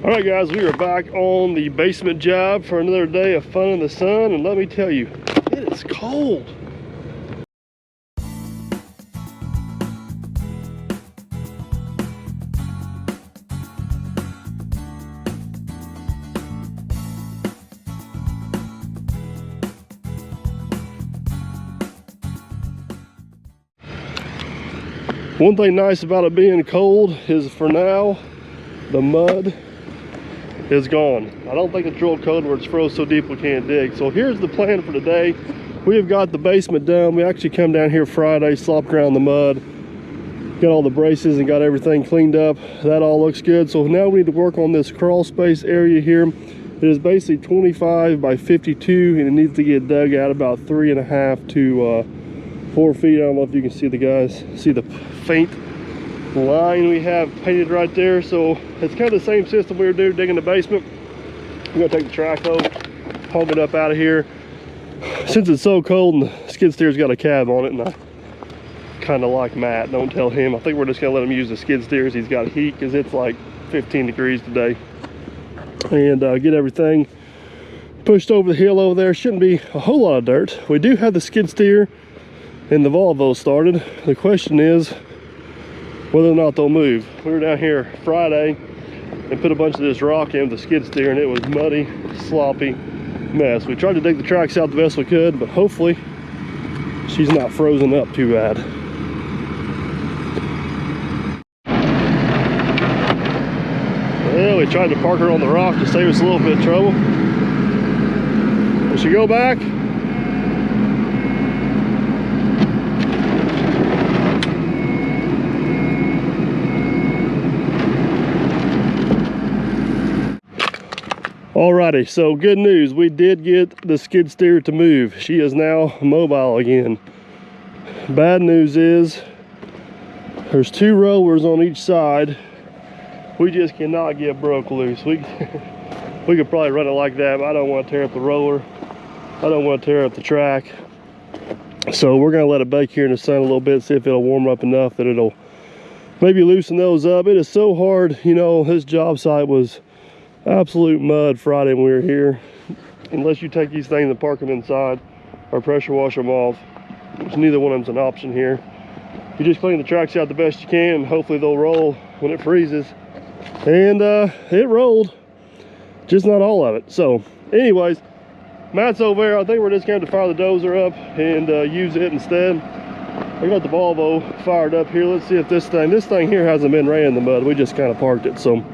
All right, guys, we are back on the basement job for another day of fun in the sun, and let me tell you, it is cold. One thing nice about it being cold is for now, the mud is gone. I don't think it's real cold where it's froze so deep we can't dig. So here's the plan for today. We have got the basement done. We actually come down here Friday, slopped around the mud, got all the braces and got everything cleaned up. That all looks good. So now we need to work on this crawl space area here. It is basically 25 by 52 and it needs to get dug out about 3.5 to 4 feet. I don't know if you can see the faint line we have painted right there. So it's kind of the same system we were doing digging the basement. We're gonna take the track hoe, hog it up out of here. Since it's so cold and the skid steer's got a cab on it, and I kind of like Matt, don't tell him. I think we're just gonna let him use the skid steers. He's got heat because it's like 15 degrees today. And get everything pushed over the hill over there. Shouldn't be a whole lot of dirt. We do have the skid steer and the Volvo started. The question is whether or not they'll move. We were down here Friday and put a bunch of this rock in with the skid steer, and it was muddy, sloppy mess. We tried to dig the tracks out the best we could, but hopefully she's not frozen up too bad. Well, we tried to park her on the rock to save us a little bit of trouble. Will she go back? Alrighty, so good news. We did get the skid steer to move. She is now mobile again. Bad news is there's 2 rollers on each side. We just cannot get broke loose. We could probably run it like that, but I don't want to tear up the roller. I don't want to tear up the track. So we're gonna let it bake here in the sun a little bit, see if it'll warm up enough that it'll maybe loosen those up. It is so hard, you know, this job site was absolute mud Friday when we were here. Unless you take these things and park them inside or pressure wash them off, which neither one of them's an option here. You just clean the tracks out the best you can, and hopefully they'll roll when it freezes. And it rolled, just not all of it. So anyways, Matt's over there. I think we're just going to fire the dozer up and use it instead. I got the Volvo fired up here. Let's see if this thing here hasn't been ran in the mud. We just kind of parked it, so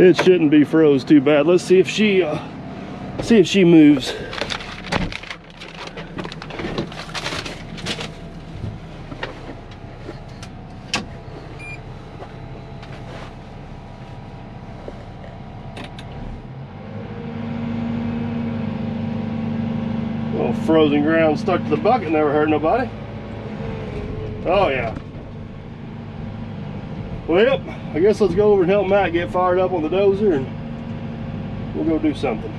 it shouldn't be froze too bad. Let's see if she moves. Little frozen ground stuck to the bucket never hurt nobody. Oh yeah. Well, I guess let's go over and help Matt get fired up on the dozer, and we'll go do something.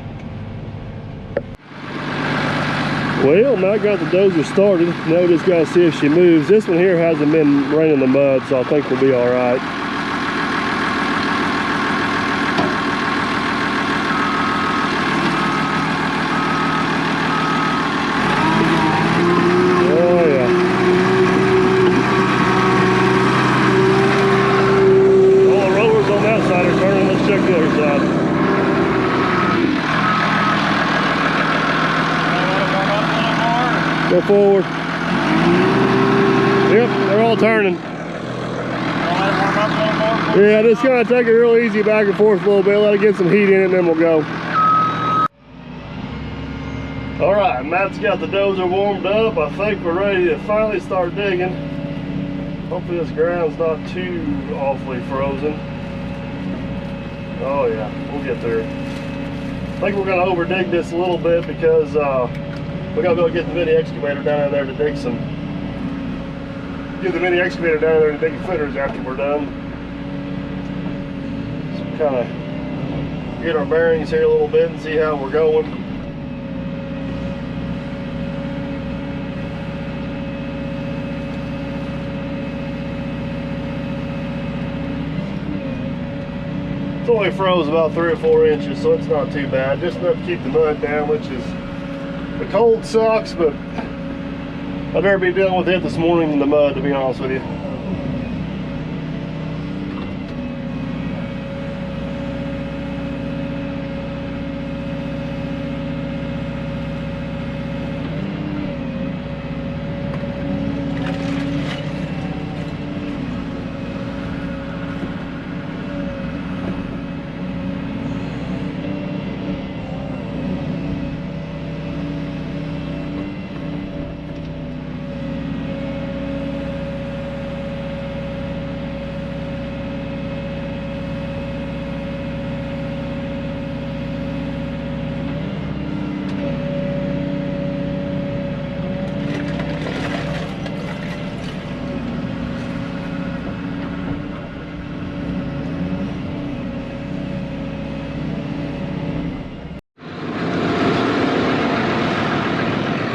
Well, Matt got the dozer started. Now we just gotta see if she moves. This one here hasn't been raining the mud, so I think we'll be all right. Go forward. Yep, they're all turning. Yeah, just kind of take it real easy back and forth a little bit, let it get some heat in it, and then we'll go. All right, Matt's got the dozer warmed up. I think we're ready to finally start digging. Hopefully this ground's not too awfully frozen. Oh yeah, we'll get there. I think we're gonna over dig this a little bit because we gotta be able to get the mini excavator down there to dig some. Get the mini excavator down there to dig footers after we're done. So kind of get our bearings here a little bit and see how we're going. It's only froze about 3 or 4 inches, so it's not too bad. Just enough to keep the mud down, which is, the cold sucks, but I'd rather be dealing with it this morning than the mud, to be honest with you.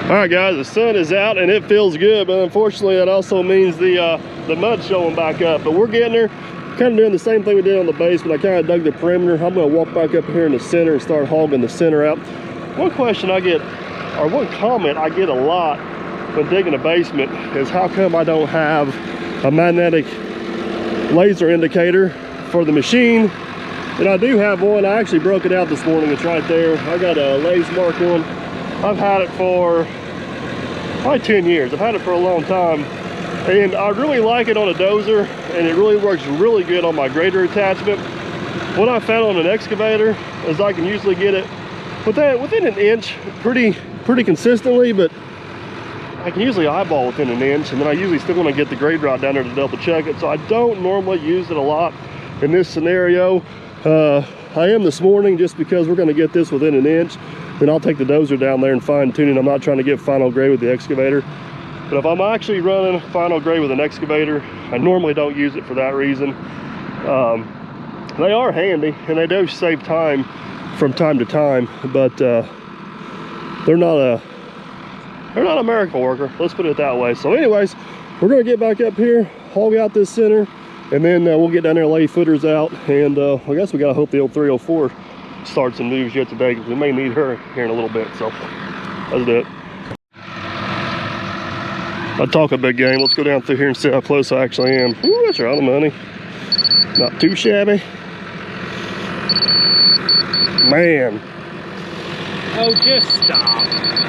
All right, guys, the sun is out and it feels good, but unfortunately that also means the mud's showing back up. But we're getting there, kind of doing the same thing we did on the base, but I kind of dug the perimeter. I'm gonna walk back up here in the center and start hogging the center out. One question I get, or one comment I get a lot when digging a basement is how come I don't have a magnetic laser indicator for the machine? And I do have one. I actually broke it out this morning. It's right there. I got a Lays Mark one. I've had it for probably 10 years. I've had it for a long time, and I really like it on a dozer, and it really works really good on my grader attachment. What I found on an excavator is I can usually get it within an inch pretty consistently, but I can usually eyeball within an inch, and then I usually still want to get the grade rod down there to double check it. So I don't normally use it a lot in this scenario. I am this morning, just because we're going to get this within an inch. Then I'll take the dozer down there and fine tune it. I'm not trying to get final grade with the excavator. But if I'm actually running final grade with an excavator, I normally don't use it for that reason. They are handy and they do save time from time to time, but they're not a miracle worker, let's put it that way. So anyways, we're gonna get back up here, hog out this center, and then we'll get down there and lay footers out. And I guess we gotta hope the old 304 starts and moves yet today, because we may need her here in a little bit. So let's do it. I talk a big game. Let's go down through here and see how close I actually am. Ooh, that's right on the money. Not too shabby. Man. Oh, just stop.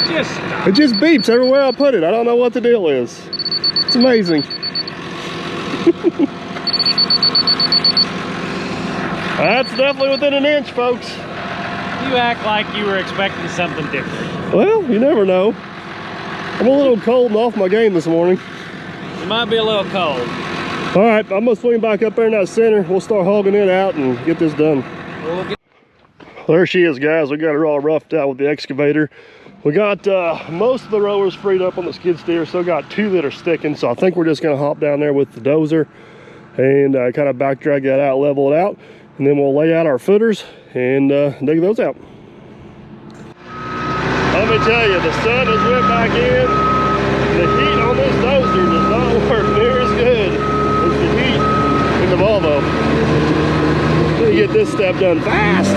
Just stop. It just beeps everywhere I put it. I don't know what the deal is. It's amazing. That's definitely within an inch, folks. You act like you were expecting something different. Well, you never know. I'm a little cold and off my game this morning. It might be a little cold. All right, I'm gonna swing back up there in that center. We'll start hogging it out and get this done. Well, there she is, guys. We got her all roughed out with the excavator. We got most of the rowers freed up on the skid steer. Still got 2 that are sticking. So I think we're just gonna hop down there with the dozer and kind of back drag that out, level it out. And then we'll lay out our footers and dig those out. Let me tell you, the sun has went back in. The heat on this dozer does not work near as good as the heat in the Volvo. Let me get this step done fast.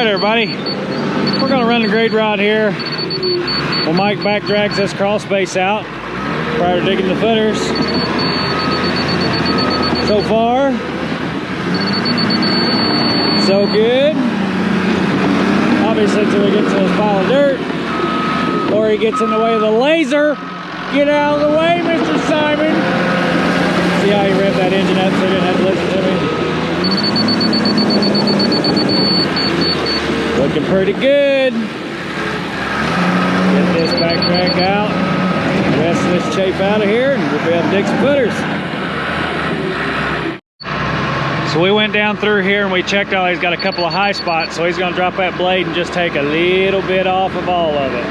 Everybody, we're going to run the grade rod here while Mike back drags this crawl space out prior to digging the footers. So far, so good. Obviously, until we get to this pile of dirt or he gets in the way of the laser. Get out of the way, Mr. Simon. See how he revved that engine up so he didn't have to listen to me? Looking pretty good. Get this back drag out. The rest of this chafe out of here and we'll be able to dig some footers. So we went down through here and we checked out. He's got a couple of high spots, so he's going to drop that blade and just take a little bit off of all of it.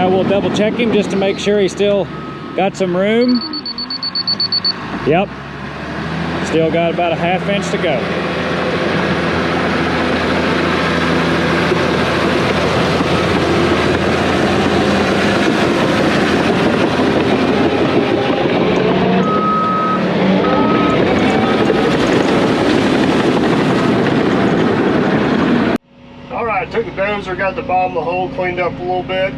Now we'll double check him just to make sure he's still got some room. Yep, still got about a ½ inch to go. Took the dozer, got the bottom of the hole cleaned up a little bit.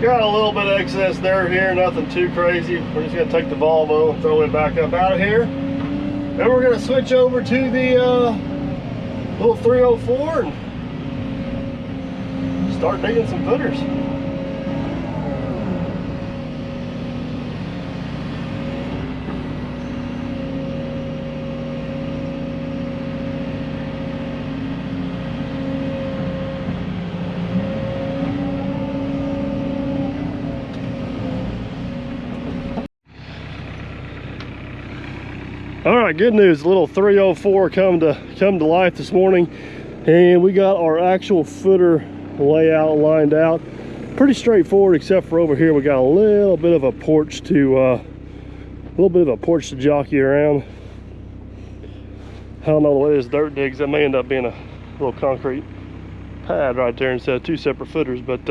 Got a little bit of excess dirt here, nothing too crazy. We're just gonna take the Volvo and throw it back up out of here. Then we're gonna switch over to the little 304 and start digging some footers. All right, good news. The little 304 come to life this morning, and we got our actual footer layout lined out. Pretty straightforward, except for over here we got a little bit of a porch to jockey around. I don't know the way this dirt digs. That may end up being a little concrete pad right there instead of two separate footers, but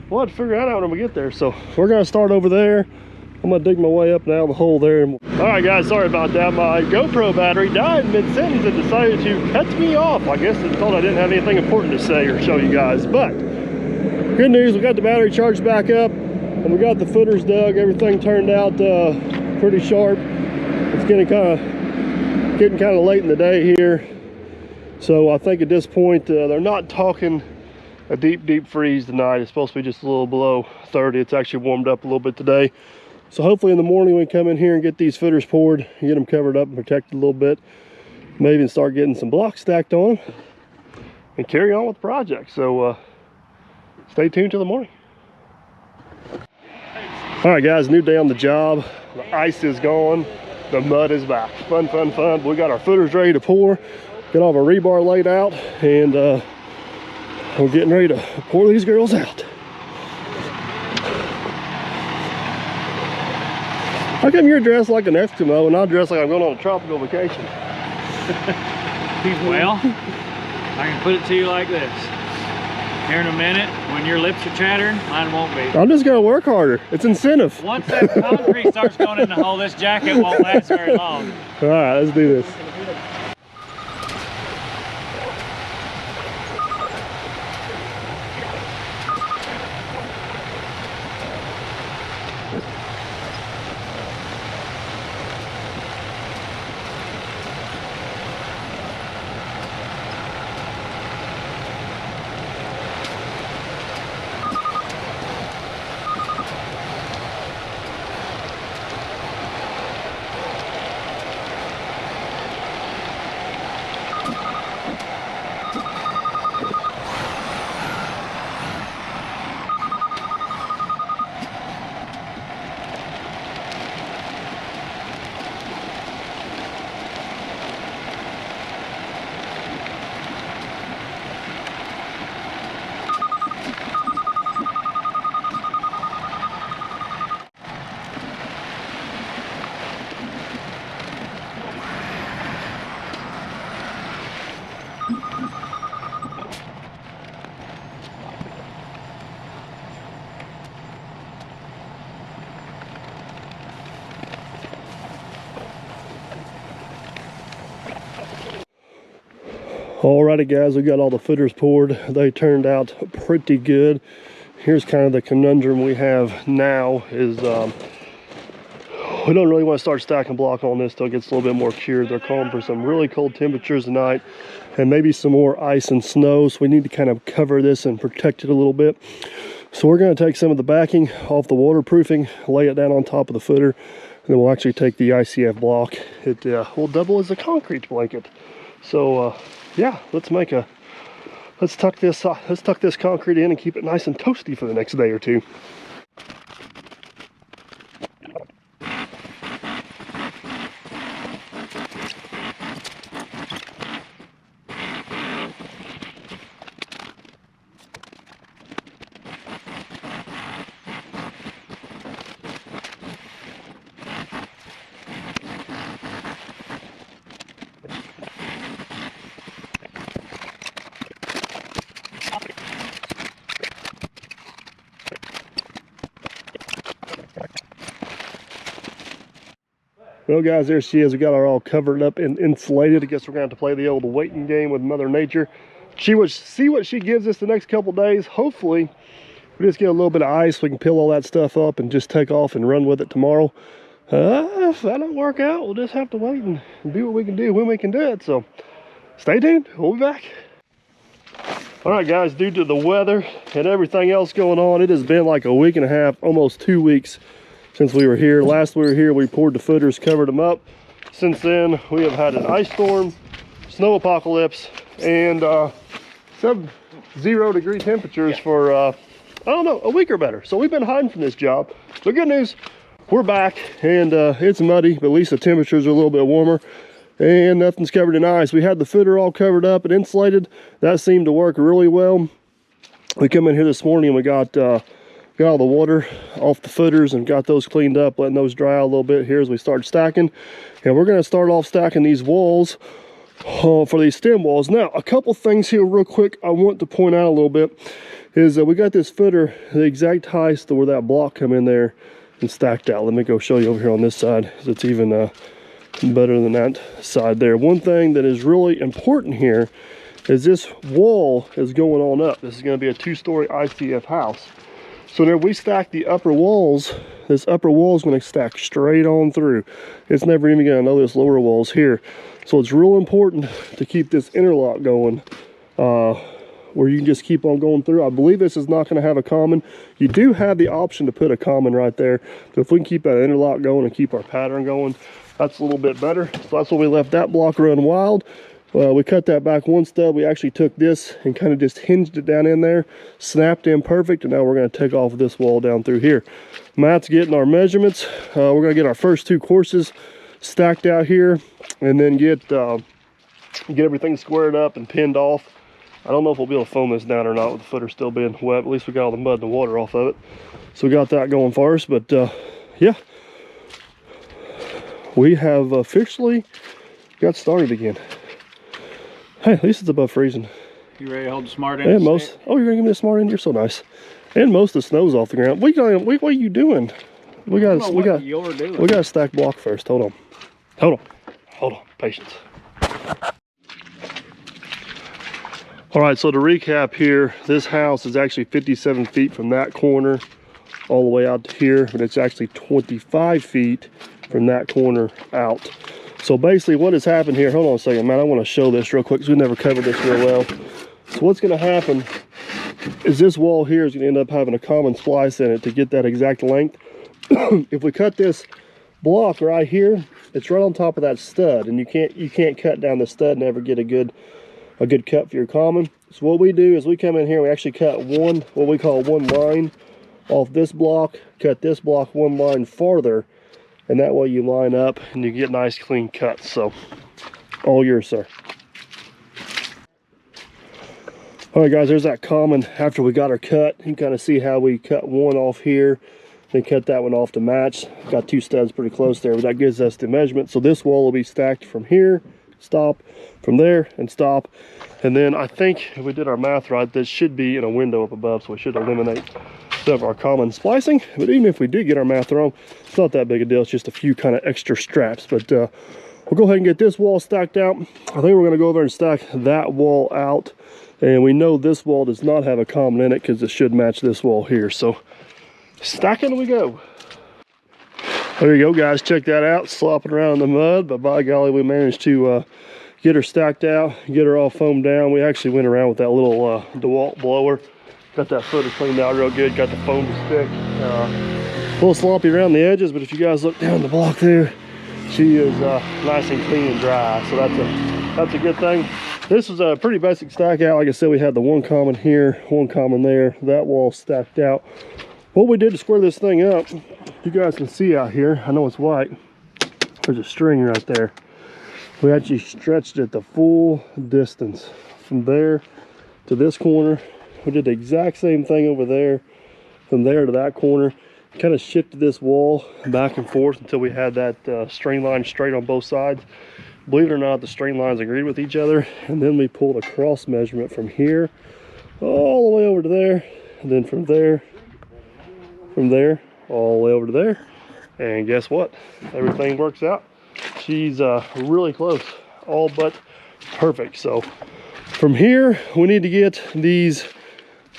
we'll have to figure that out when we get there. So we're gonna start over there. I'm gonna dig my way up and out of the hole there. All right, guys, sorry about that. My GoPro battery died mid-sentence and decided to cut me off. I guess it thought I didn't have anything important to say or show you guys. But good news, we got the battery charged back up and we got the footers dug. Everything turned out pretty sharp. It's getting kind of late in the day here. So I think at this point, they're not talking a deep freeze tonight. It's supposed to be just a little below 30. It's actually warmed up a little bit today. So hopefully in the morning we come in here and get these footers poured, get them covered up and protected a little bit, maybe even start getting some blocks stacked on them and carry on with the project. So stay tuned till the morning. All right, guys, new day on the job. The ice is gone, the mud is back. Fun. We got our footers ready to pour, got all of our rebar laid out, and we're getting ready to pour these girls out. How come you're dressed like an Eskimo and I'm dressed like I'm going on a tropical vacation? Well, I can put it to you like this. Here in a minute, when your lips are chattering, mine won't be. I'm just gonna work harder. It's incentive. Once that concrete starts going in the hole, this jacket won't last very long. All right, let's do this. Alrighty, guys, we got all the footers poured. They turned out pretty good. Here's kind of the conundrum we have now is we don't really want to start stacking block on this till it gets a little bit more cured. They're calling for some really cold temperatures tonight and maybe some more ice and snow, so we need to kind of cover this and protect it a little bit. So we're going to take some of the backing off the waterproofing, lay it down on top of the footer, and then we'll actually take the ICF block. It will double as a concrete blanket. So yeah, let's tuck this concrete in and keep it nice and toasty for the next day or two. Well guys, there she is. We got her all covered up and insulated. I guess we're gonna have to play the old waiting game with Mother Nature. She would see what she gives us the next couple days. Hopefully we just get a little bit of ice, we can peel all that stuff up and just take off and run with it tomorrow. If that don't work out, we'll just have to wait and do what we can do when we can do it. So stay tuned, we'll be back. All right guys, due to the weather and everything else going on, it has been like a week and a half, almost 2 weeks since we were here. Last we were here, we poured the footers, covered them up. Since then, we have had an ice storm, snow apocalypse, and sub-0 temperatures for, I don't know, a week or better. So we've been hiding from this job. But good news, we're back, and it's muddy, but at least the temperatures are a little bit warmer, and nothing's covered in ice. We had the footer all covered up and insulated. That seemed to work really well. We come in here this morning and we got all the water off the footers and got those cleaned up, letting those dry out a little bit here as we start stacking. And we're going to start off stacking these walls for these stem walls. Now, a couple things here real quick I want to point out a little bit is that we got this footer the exact height to where that block come in there and stacked out. Let me go show you over here on this side. It's even better than that side there. One thing that is really important here is this wall is going on up. This is going to be a 2-story ICF house. So now we stack the upper walls, this upper wall is going to stack straight on through. It's never even going to know this lower wall's here. So it's real important to keep this interlock going, where you can just keep on going through. I believe this is not going to have a common. You do have the option to put a common right there. So if we can keep that interlock going and keep our pattern going, that's a little bit better. So that's why we left that block run wild. We cut that back one stud. We actually took this and kind of just hinged it down in there, snapped in perfect, and now we're going to take off this wall down through here. Matt's getting our measurements. We're going to get our first 2 courses stacked out here, and then get everything squared up and pinned off. I don't know if we'll be able to foam this down or not with the footer still being wet. At least we got all the mud and the water off of it. So we got that going for us. But yeah, we have officially got started again. Hey, at least it's above freezing. You ready to hold the smart end? And most, oh, you're gonna give me the smart end? You're so nice. And most of the snow's off the ground. What are you doing? We got to stack block first. Hold on, patience. All right, so to recap here, this house is actually 57 feet from that corner all the way out to here, but it's actually 25 feet from that corner out. So basically what has happened here, hold on a second, man, I want to show this real quick because we never covered this real well. So what's going to happen is this wall here is going to end up having a common splice in it to get that exact length. If we cut this block right here, it's right on top of that stud, and you can't cut down the stud and ever get a good cut for your common. So what we do is we come in here, we actually cut what we call one line off this block, cut this block one line farther, and that way you line up and you get nice clean cuts. So all yours, sir. All right guys, there's that common after we got her cut. You can kind of see how we cut one off here, then cut that one off to match. Got 2 studs pretty close there, but that gives us the measurement. So this wall will be stacked from here, stop, from there, and stop. And then I think if we did our math right, this should be in a window up above, so we should eliminate some of our common splicing. But even if we did get our math wrong, it's not that big a deal. It's just a few kind of extra straps. But we'll go ahead and get this wall stacked out. I think we're going to go over and stack that wall out. And we know this wall does not have a common in it because it should match this wall here. So stacking we go. There you go, guys. Check that out. Slopping around in the mud, but by golly, we managed to get her stacked out, get her all foamed down. We actually went around with that little DeWalt blower. Got that footer cleaned out real good. Got the foam to stick. A little sloppy around the edges, but if you guys look down the block there, she is nice and clean and dry. So that's a good thing. This was a pretty basic stack out. Like I said, we had the one common here, one common there. That wall stacked out. What we did to square this thing up, you guys can see out here, I know it's white, there's a string right there. We actually stretched it the full distance from there to this corner. We did the exact same thing over there, from there to that corner. Kind of shifted this wall back and forth until we had that string line straight on both sides. Believe it or not, the string lines agreed with each other, and then we pulled a cross measurement from here all the way over to there, and then from there all the way over to there. And guess what? Everything works out. She's really close, all but perfect. So from here, we need to get these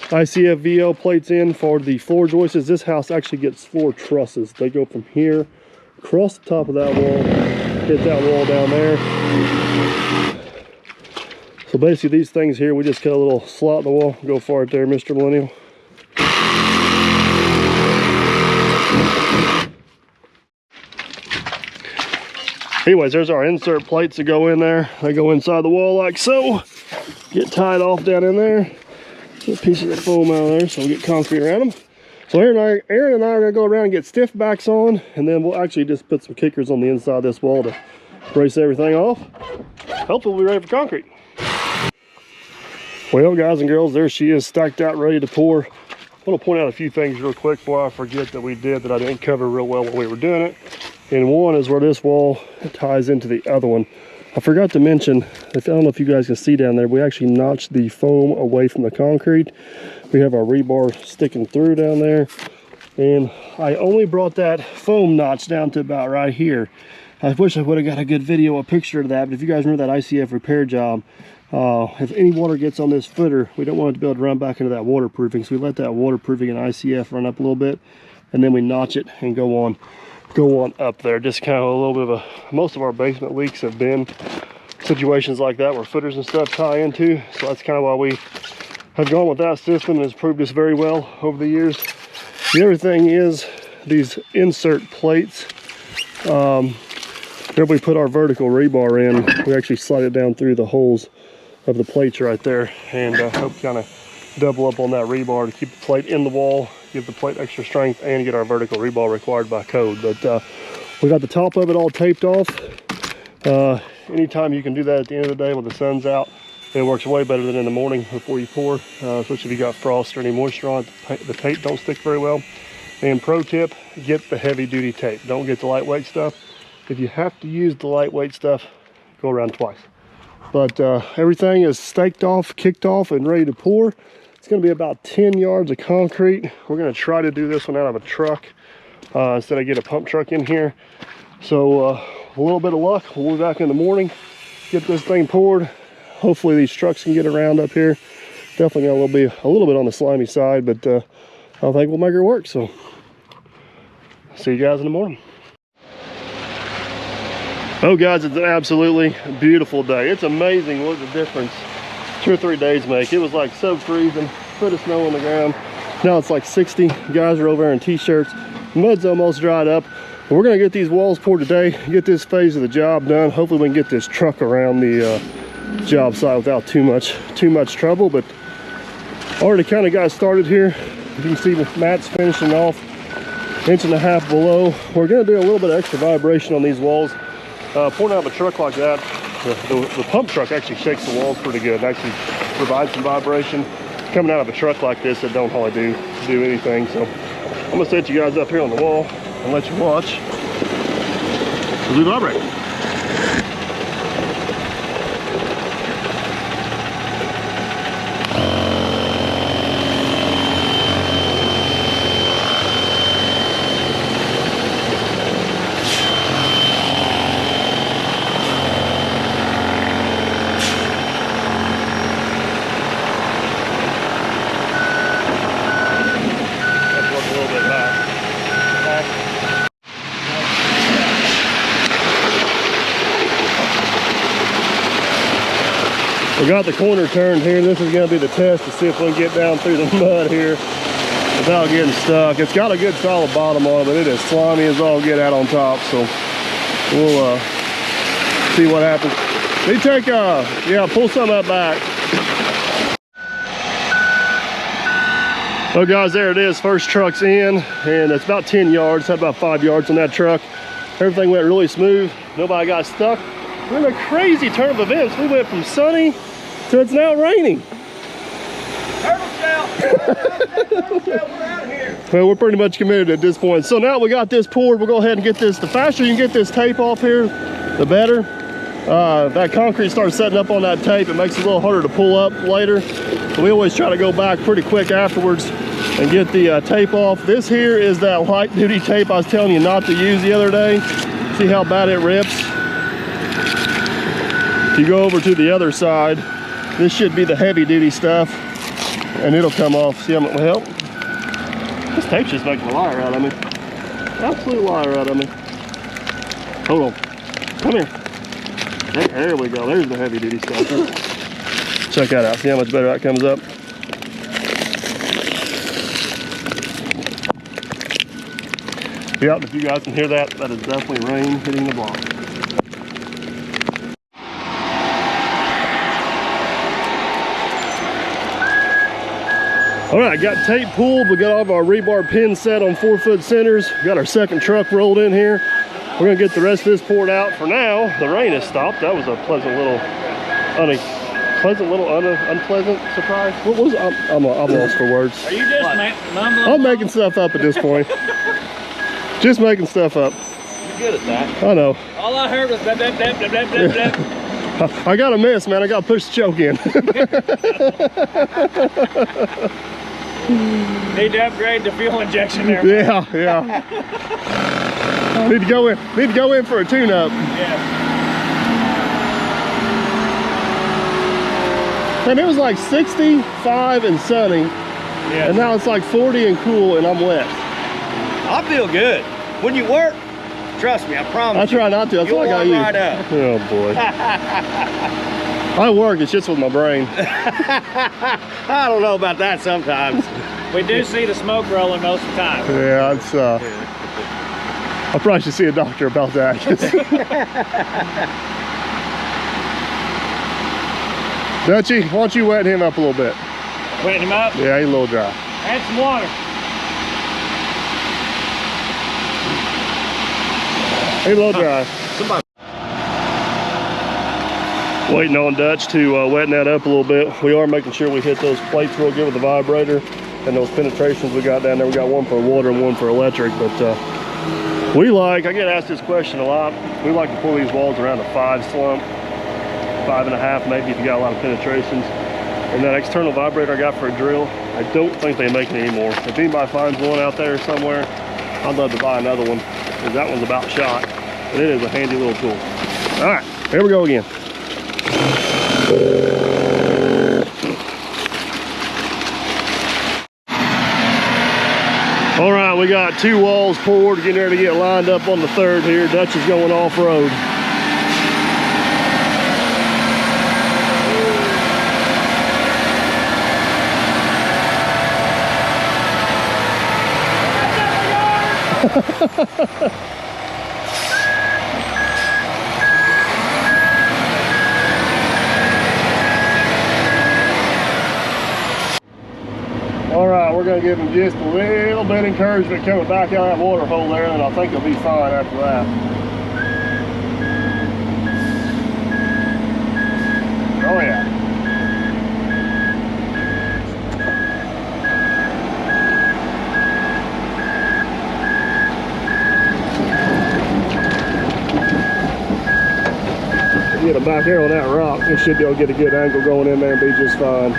ICF VL plates in for the floor joists. This house actually gets floor trusses. They go from here across the top of that wall, hit that wall down there. So basically these things here, we just cut a little slot in the wall. Go for it there, Mr. Millennial. Anyways, there's our insert plates that go in there. They go inside the wall like so. Get tied off down in there. Get pieces of foam out of there so we get concrete around them. So Aaron and I are gonna go around and get stiff backs on, and then we'll actually just put some kickers on the inside of this wall to brace everything off. Hopefully we'll be ready for concrete. Well, guys and girls, there she is, stacked out, ready to pour. I want to point out a few things real quick before I forget that we did that I didn't cover real well when we were doing it. And one is where this wall ties into the other one. I forgot to mention, I don't know if you guys can see down there, we actually notched the foam away from the concrete. We have our rebar sticking through down there. And I only brought that foam notch down to about right here. I wish I would have got a good video, a picture of that, but if you guys remember that ICF repair job, if any water gets on this footer, we don't want it to be able to run back into that waterproofing. So we let that waterproofing in ICF run up a little bit, and then we notch it and go on up there. Just kind of a little bit of most of our basement leaks have been situations like that where footers and stuff tie into. So that's kind of why we have gone with that system, and it's proved us very well over the years. The other thing is these insert plates. Where we put our vertical rebar in, we actually slide it down through the holes of the plates right there, and hope kind of double up on that rebar to keep the plate in the wall, give the plate extra strength, and get our vertical rebar required by code. But we got the top of it all taped off. Anytime you can do that at the end of the day when the sun's out, it works way better than in the morning before you pour, especially if you got frost or any moisture on it. The tape don't stick very well. And pro tip, get the heavy duty tape. Don't get the lightweight stuff. If you have to use the lightweight stuff, go around twice. But everything is staked off, kicked off, and ready to pour. It's going to be about 10 yards of concrete. We're going to try to do this one out of a truck instead of get a pump truck in here. So a little bit of luck, we'll be back in the morning, get this thing poured. Hopefully these trucks can get around up here. Definitely going to be a little bit on the slimy side, but I think we'll make it work. So see you guys in the morning. Oh guys, it's an absolutely beautiful day. It's amazing what the difference 2 or 3 days make. It was like sub-freezing, foot of snow on the ground. Now it's like 60. Guys are over there in t-shirts. Mud's almost dried up. We're gonna get these walls poured today, get this phase of the job done. Hopefully we can get this truck around the job site without too much trouble, but already kind of got started here. You can see Matt's finishing off 1.5 inches below. We're gonna do a little bit of extra vibration on these walls. Pouring out of a truck like that, the pump truck actually shakes the walls pretty good. It actually provides some vibration. Coming out of a truck like this, it don't hardly do anything. So I'm gonna set you guys up here on the wall and let you watch as we vibrate. We got the corner turned here. This is going to be the test to see if we can get down through the mud here without getting stuck. It's got a good solid bottom on it, but it is slimy as all get out on top. So we'll see what happens. They take yeah, pull some of that back. Oh guys, there it is. First truck's in, and it's about 10 yards. Had about 5 yards on that truck. Everything went really smooth. Nobody got stuck. We're in a crazy turn of events. We went from sunny to it's now raining. Turtle shell. We're out of here. Well, we're pretty much committed at this point. So now we got this poured. We'll go ahead and get this. The faster you can get this tape off here, the better. That concrete starts setting up on that tape. It makes it a little harder to pull up later. So we always try to go back pretty quick afterwards and get the tape off. This here is that light duty tape I was telling you not to use the other day. See how bad it rips? If you go over to the other side, this should be the heavy duty stuff, and it'll come off. See how it will help? This tape's just making a liar out of me. Absolute liar out of me. Hold on. Come here. There we go. There's the heavy duty stuff. Check that out. See how much better that comes up? Yep, if you guys can hear that, that is definitely rain hitting the block. All right, got tape pulled. We got all of our rebar pins set on 4-foot centers. Got our second truck rolled in here. We're gonna get the rest of this poured out. For now, the rain has stopped. That was a unpleasant surprise. What was it? I'm lost for words. Are you just mumbling? I'm making stuff up at this point. Just making stuff up. You're good at that. I know. All I heard was blah, blah, blah, blah, blah, blah, blah. I got a miss, man. I got to push the choke in. Need to upgrade the fuel injection there. Yeah, yeah. I need to go in for a tune-up. Yeah. And it was like 65 and sunny, Yeah. and now it's like 40 and cool, and I'm wet. I feel good. When you work, trust me, I promise. I try not to. That's You'll why I got warm you. right up. Oh boy. I work. It's just with my brain. I don't know about that sometimes. We do see the smoke rolling most of the time. Yeah, it's. I probably should see a doctor about that. Dutchie, why don't you wet him up a little bit? Wetting him up. Yeah, he's a little dry. Add some water. He's a little dry. Somebody. Waiting on Dutch to weten that up a little bit. We are making sure we hit those plates real good with the vibrator and those penetrations we got down there. We got one for water and one for electric, but I get asked this question a lot. We like to pull these walls around a 5 slump, 5.5 maybe if you got a lot of penetrations. And that external vibrator I got for a drill, I don't think they make it anymore. If anybody finds one out there somewhere, I'd love to buy another one, because that one's about shot. But it is a handy little tool. All right, here we go again. All right, we got 2 walls poured, getting ready to get lined up on the 3rd here. Dutch is going off-road. All right, we're gonna give him just a little bit of encouragement coming back out of that water hole there, and I think he'll be fine after that. Oh yeah. Get him back here on that rock, we should be able to get a good angle going in there and be just fine.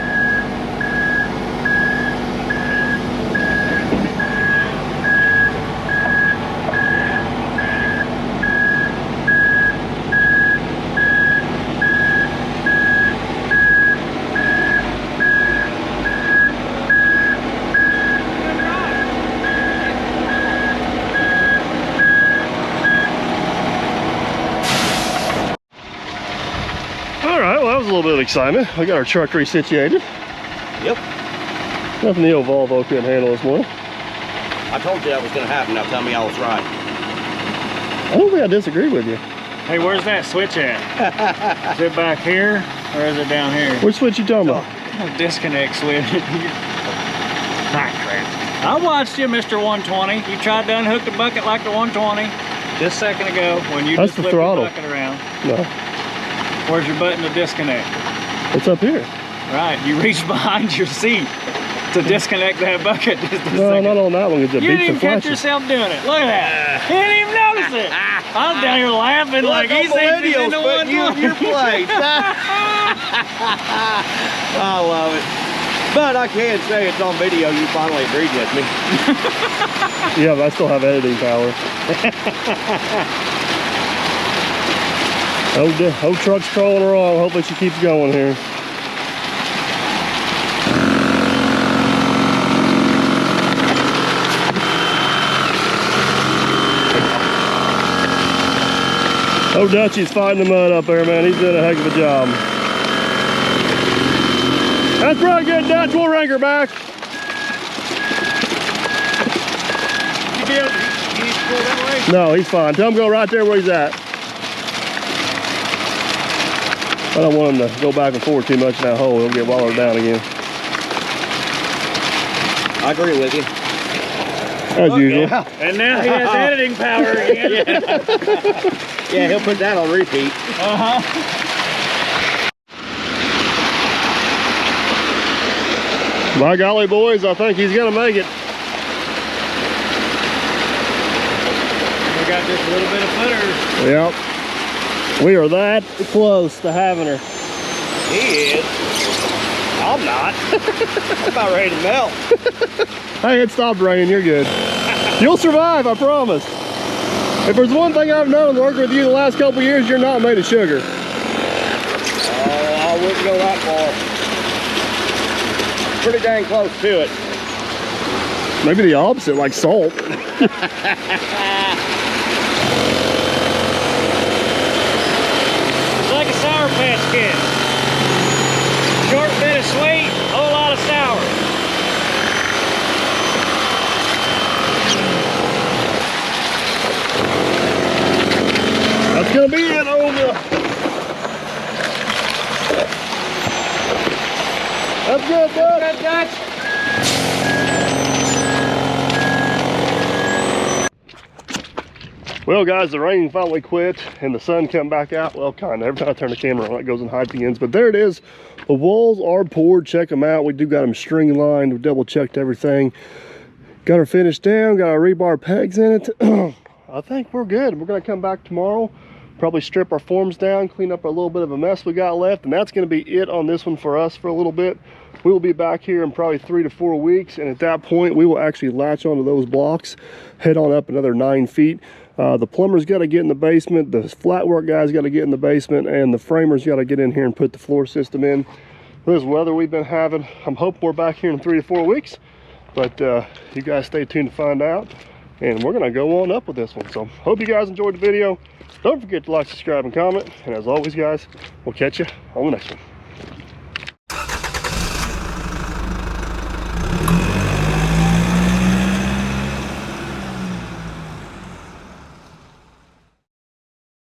A little bit of excitement. We got our truck resituated. Yep. Nothing the old Volvo couldn't handle this morning. I told you that was going to happen. Now tell me I was right. I don't think I disagree with you. Hey, where's that switch at? Is it back here or is it down here? Which switch you talking about? Disconnect switch. I watched you, Mr. 120. You tried to unhook the bucket like the 120 just a second ago when you That's just the flipped throttle. the bucket around. No. Where's your button to disconnect? It's up here. Right, you reached behind your seat to disconnect that bucket just a No, second. not on that one, because it You beats didn't the even catch flashes. yourself doing it. Look at that. You didn't even notice it. I was down here laughing like he thinks he's in the one. your place. I love it. But I can say it's on video. You finally agreed with me. Yeah, but I still have editing power. Whole truck's crawling along. Hopefully she keeps going here. Oh, Dutchie's fighting the mud up there, man. He's doing a heck of a job. That's pretty good, Dutch. We'll ring her back. You need to go that way? No, he's fine. Tell him to go right there where he's at. I don't want him to go back and forth too much in that hole. He'll get wallowed down again. I agree with you. As usual. Yeah. And now he has editing power again. Yeah, he'll put that on repeat. By golly, boys, I think he's going to make it. We got just a little bit of footer. Yep. We are that close to having her. He is. I'm not. I'm about ready to melt. Hey, it stopped raining. You're good. You'll survive, I promise. If there's one thing I've known working with you the last couple of years, you're not made of sugar. Oh, I wouldn't go that far. Pretty dang close to it. Maybe the opposite, like salt. It's like a Sour Patch Kid. Short bit of sweet, whole lot of sour. That's gonna be it, over. That's good, Dutch. Well, guys, the rain finally quit and the sun come back out. Well, kind of. Every time I turn the camera on, it goes and hides the ends. But there it is. The walls are poured. Check them out. We do got them string lined. We double checked everything. Got her finished down. Got our rebar pegs in it. I think we're good. We're going to come back tomorrow. Probably strip our forms down, clean up a little bit of a mess we got left, and that's going to be it on this one for us for a little bit. We will be back here in probably 3 to 4 weeks, and at that point we will actually latch onto those blocks, head on up another 9 feet. The plumber's got to get in the basement, the flat work guy's got to get in the basement, and the framer's got to get in here and put the floor system in. This weather we've been having, I'm hoping we're back here in 3 to 4 weeks, but you guys stay tuned to find out, and we're going to go on up with this one. So hope you guys enjoyed the video. Don't forget to like, subscribe, and comment. And as always, guys, we'll catch you on the next one.